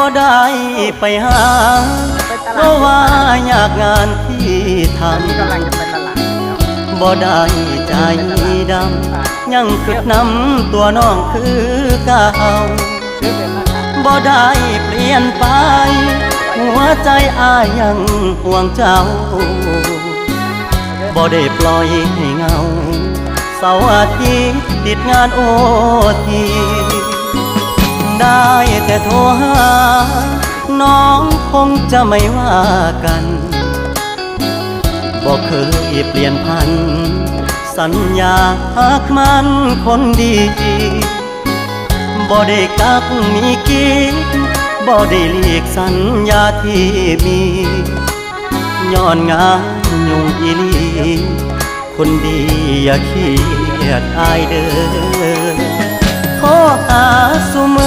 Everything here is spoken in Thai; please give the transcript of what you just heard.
บ่ได้ไปหาเพราะว่าอยากงานที่ทำ กำลังจะไปตลาดแล้ว บ่ได้ใจดำยังคิดนำตัวน้องคือเก่า ซื้อเป็นนะครับ บ่ได้เปลี่ยนไปหัวใจอ้ายยังห่วงเจ้าบ่ได้ปล่อยให้เงาเสาร์อาทิตย์ติดงานโอทีได้แต่โทรหาน้องคงจะไม่ว่ากันบ่เคยเปลี่ยนพันสัญญาหากมันคนดีบ่ได้กักมีกิ๊กบ่ได้เลีกสัญญาที่มีย้อนงานยุ่งอีหลีคนดีอย่าเครียดอายเด้อขอห